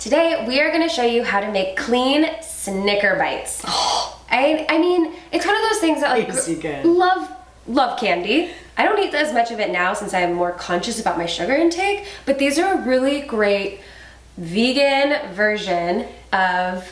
Today we are going to show you how to make clean Snicker bites. I mean, it's one of those things that like love candy. I don't eat as much of it now since I'm more conscious about my sugar intake, but these are a really great vegan version of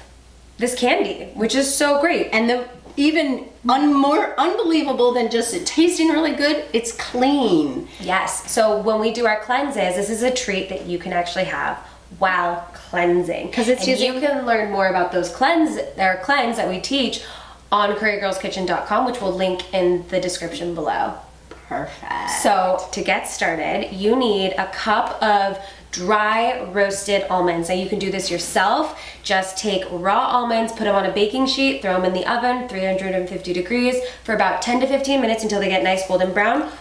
this candy, which is so great. And the even more unbelievable than just it tasting really good, it's clean. Yes, so when we do our cleanses, this is a treat that you can actually have while cleansing. Because it's you can learn more about those cleanse that we teach on CurryGirlsKitchen.com, which we'll link in the description below. Perfect. So to get started, you need a cup of dry roasted almonds. Now you can do this yourself. Just take raw almonds, put them on a baking sheet, throw them in the oven, 350 degrees for about 10 to 15 minutes until they get nice golden brown.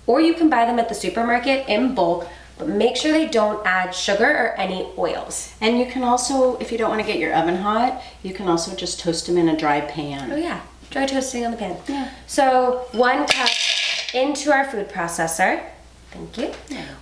Or you can buy them at the supermarket in bulk, but make sure they don't add sugar or any oils. And you can also, if you don't want to get your oven hot, you can also just toast them in a dry pan. Oh yeah, dry toasting on the pan. Yeah. So 1 cup into our food processor. Thank you.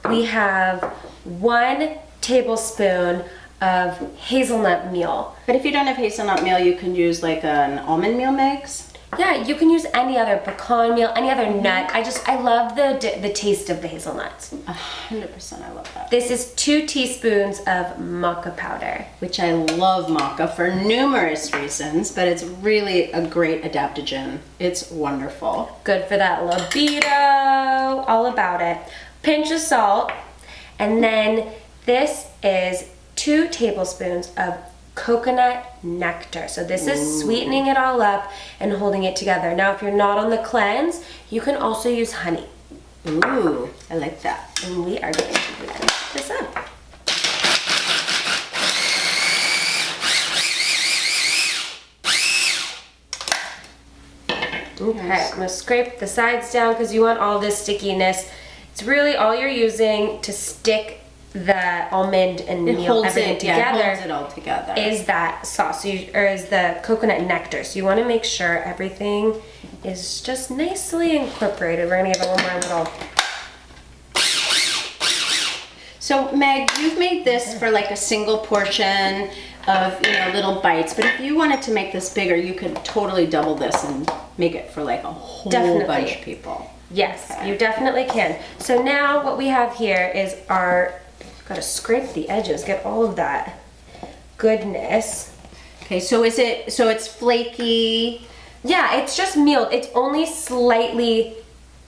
We have 1 tablespoon of hazelnut meal. But if you don't have hazelnut meal, you can use like an almond meal mix. Yeah, you can use any other pecan meal, any other nut. I love the taste of the hazelnuts. 100%, I love that. This is 2 teaspoons of maca powder. Which I love maca for numerous reasons, but it's really a great adaptogen. It's wonderful. Good for that libido, all about it. Pinch of salt, and then this is 2 tablespoons of coconut nectar. So this is sweetening it all up and holding it together. Now if you're not on the cleanse, you can also use honey. Ooh, I like that. And we are going to blend this up. Okay, I'm gonna scrape the sides down because you want all this stickiness. It's really all you're using to stick the almond and meal everything together. Yeah, it holds it all together. Is that sauce, or is the coconut nectar. So you want to make sure everything is just nicely incorporated. We're gonna give it one more little. So Meg, you've made this for like a single portion of little bites, but if you wanted to make this bigger, you could totally double this and make it for like a whole bunch of people. Yes, you definitely can. So now what we have here is gotta scrape the edges, get all of that goodness. Okay, so it's flaky? Yeah, it's just meal. It's only slightly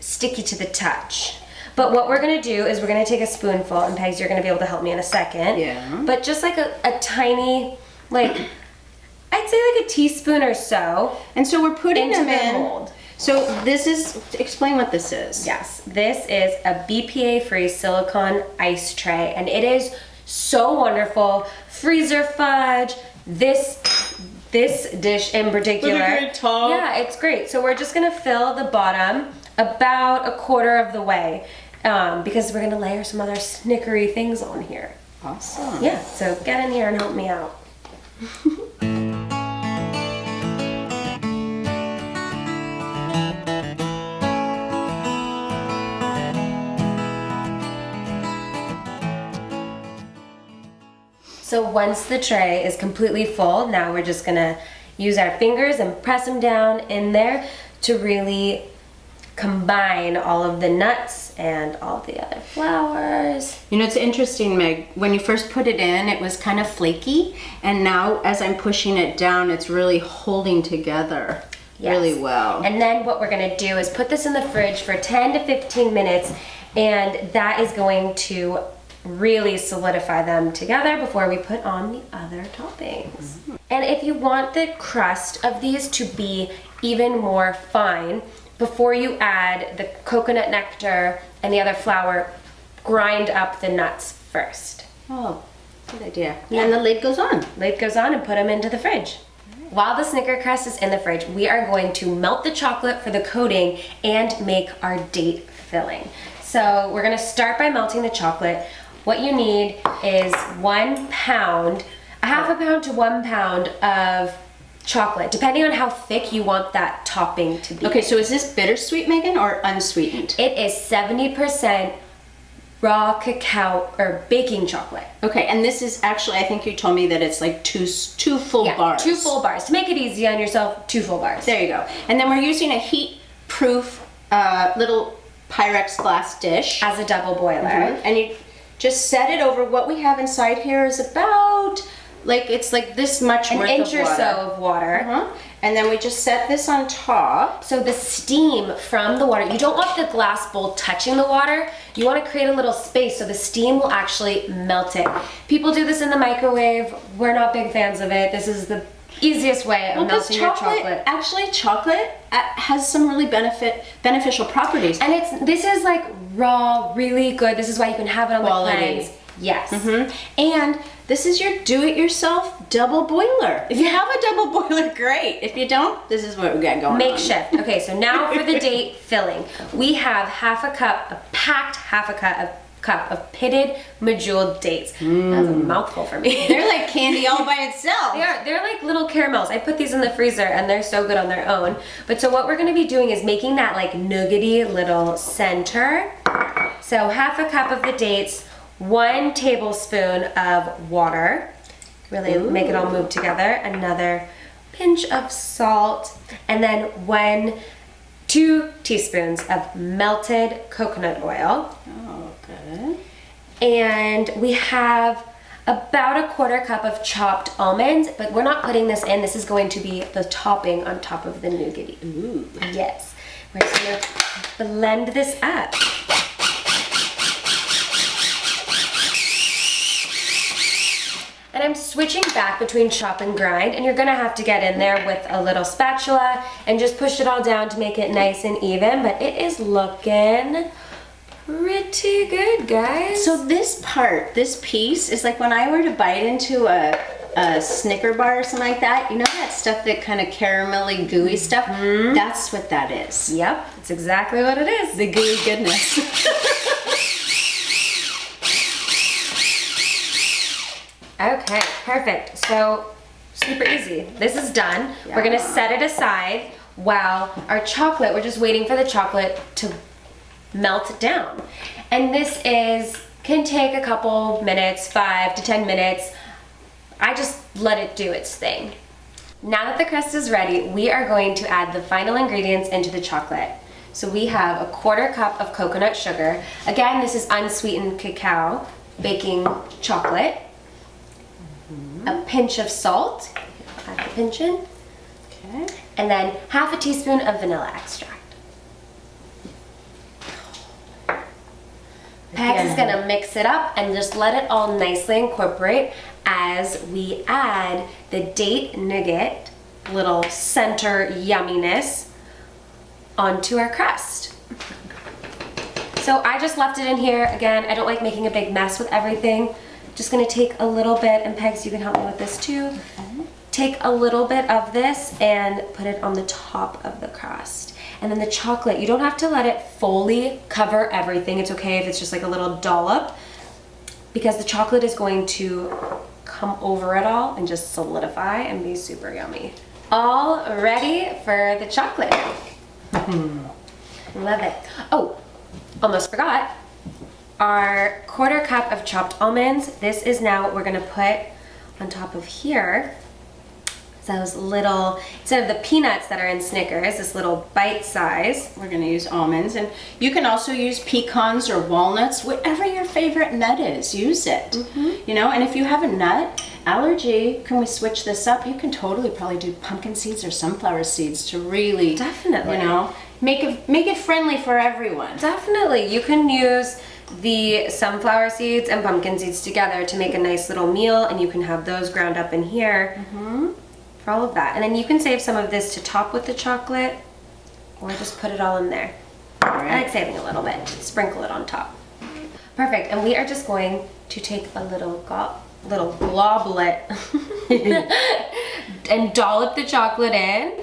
sticky to the touch. But what we're gonna do is we're gonna take a spoonful, and Pegs, you're gonna be able to help me in a second. Yeah. But just like a tiny, I'd say like a teaspoon or so. And so we're putting into them the in. mold. So explain what this is. Yes, this is a BPA-free silicone ice tray, and it is so wonderful. Freezer fudge, this dish in particular. Look at it, Tom. Yeah, it's great. So we're just gonna fill the bottom about a quarter of the way because we're gonna layer some other snickery things on here. Awesome. Yeah, so get in here and help me out. So once the tray is completely full, now we're just gonna use our fingers and press them down in there to really combine all of the nuts and all the other flours. It's interesting, Meg, when you first put it in, it was kind of flaky, and now as I'm pushing it down, it's really holding together really well. And then what we're gonna do is put this in the fridge for 10 to 15 minutes, and that is going to really solidify them together before we put on the other toppings. And if you want the crust of these to be even more fine, before you add the coconut nectar and the other flour, grind up the nuts first. Oh, good idea. Yeah. And the lid goes on. Lid goes on and put them into the fridge. While the Snicker crust is in the fridge, we are going to melt the chocolate for the coating and make our date filling. So we're gonna start by melting the chocolate. What you need is 1 pound, a half a pound to 1 pound of chocolate, depending on how thick you want that topping to be. Okay, so is this bittersweet, Megan, or unsweetened? It is 70% raw cacao or baking chocolate. Okay, and this is actually, I think you told me that it's like two full bars. 2 full bars. To make it easy on yourself, 2 full bars. There you go. And then we're using a heat-proof little Pyrex glass dish. As a double boiler. And you just set it over. What we have inside here is about, it's like this much An worth inch of or water. so of water. And then we just set this on top. So the steam from the water, you don't want the glass bowl touching the water. You want to create a little space so the steam will actually melt it. People do this in the microwave. We're not big fans of it. This is the easiest way of melting your chocolate. Actually, chocolate has some really beneficial properties. And this is like raw, really good. This is why you can have it on Quality. the cleanse. Yes. And this is your do-it-yourself double boiler. If you have a double boiler, great. If you don't, this is what we got going on. Makeshift. Okay, so now for the date filling. We have a packed half a cup of pitted medjool dates. That's a mouthful for me. They're like candy all by itself. They're like little caramels. I put these in the freezer and they're so good on their own. But so what we're gonna be doing is making that like nougaty little center. So half a cup of the dates, 1 tablespoon of water. Really make it all move together. Another pinch of salt. And then 2 teaspoons of melted coconut oil. Oh, good. And we have about 1/4 cup of chopped almonds, but we're not putting this in. This is going to be the topping on top of the nougaty. Ooh. Yes. We're just gonna blend this up. And I'm switching back between chop and grind, and you're gonna have to get in there with a little spatula and just push it all down to make it nice and even, but it is looking pretty good, guys. So this piece is like when I were to bite into a Snickers bar or something like that, you know that stuff, that kind of caramelly gooey stuff? That's what that is. Yep, it's exactly what it is. The gooey goodness. Okay, perfect. So, super easy. This is done. We're gonna set it aside while our chocolate, we're just waiting for the chocolate to melt down. And this can take a couple minutes, 5 to 10 minutes. I just let it do its thing. Now that the crust is ready, we are going to add the final ingredients into the chocolate. So we have 1/4 cup of coconut sugar. Again, this is unsweetened cacao baking chocolate. A pinch of salt, add the pinch in. Okay. And then half a teaspoon of vanilla extract. Pegs is gonna mix it up and just let it all nicely incorporate as we add the date nougat, little center yumminess, onto our crust. So I just left it in here. Again, I don't like making a big mess with everything. Just gonna take a little bit, and Pegs, you can help me with this too. Take a little bit of this and put it on the top of the crust. And then the chocolate, you don't have to let it fully cover everything. It's okay if it's just like a little dollop, because the chocolate is going to come over it all and just solidify and be super yummy. All ready for the chocolate. Love it. Oh, almost forgot. Our 1/4 cup of chopped almonds. This is now what we're gonna put on top of here. Those little, instead of the peanuts that are in Snickers, this little bite size. We're gonna use almonds, and you can also use pecans or walnuts, whatever your favorite nut is, use it. You know, and if you have a nut allergy, can we switch this up? You can totally probably do pumpkin seeds or sunflower seeds to really, Definitely. you know, make it friendly for everyone. Definitely, you can use the sunflower seeds and pumpkin seeds together to make a nice little meal, and you can have those ground up in here for all of that. And then you can save some of this to top with the chocolate, or just put it all in there. I like saving a little bit, sprinkle it on top. Perfect, and we are just going to take a little globlet and dollop the chocolate in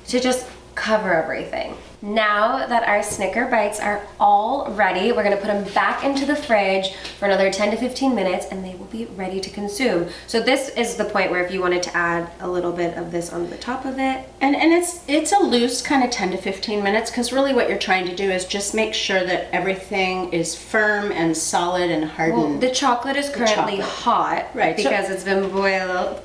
to just cover everything. Now that our Snicker bites are all ready, we're gonna put them back into the fridge for another 10 to 15 minutes and they will be ready to consume. So this is the point where if you wanted to add a little bit of this on the top of it. And it's a loose kind of 10 to 15 minutes, because really what you're trying to do is just make sure that everything is firm and solid and hardened. Well, the chocolate is currently hot, right? Because it's been boiled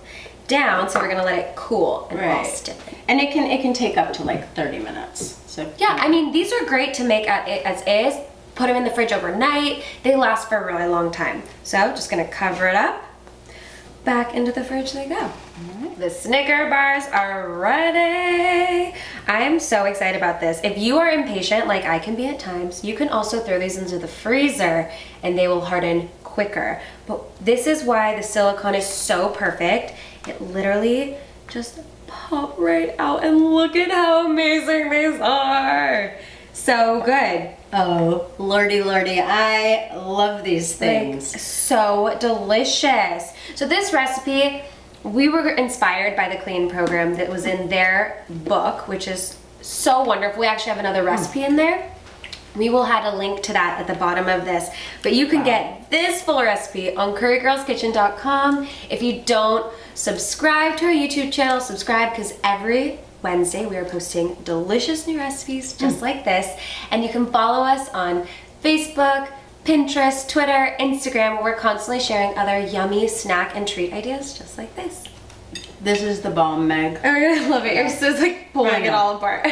down, so we're gonna let it cool and all stiffen. And it can take up to like 30 minutes. So yeah, I mean, these are great to make as is. Put them in the fridge overnight. They last for a really long time. So just gonna cover it up. Back into the fridge they go. The Snicker bars are ready. I am so excited about this. If you are impatient, like I can be at times, you can also throw these into the freezer and they will harden quicker. But this is why the silicone is so perfect. It literally just pop right out, and look at how amazing these are. So good. Oh, lordy, I love these things. Like, so delicious. So this recipe, we were inspired by the Clean program that was in their book, which is so wonderful. We actually have another recipe in there. We will add a link to that at the bottom of this. But you can get this full recipe on currygirlskitchen.com. If you don't subscribe to our YouTube channel, subscribe, because every Wednesday we are posting delicious new recipes just like this. And you can follow us on Facebook, Pinterest, Twitter, Instagram, where we're constantly sharing other yummy snack and treat ideas just like this. This is the bomb, Meg. I love it. You're just like pulling it all apart.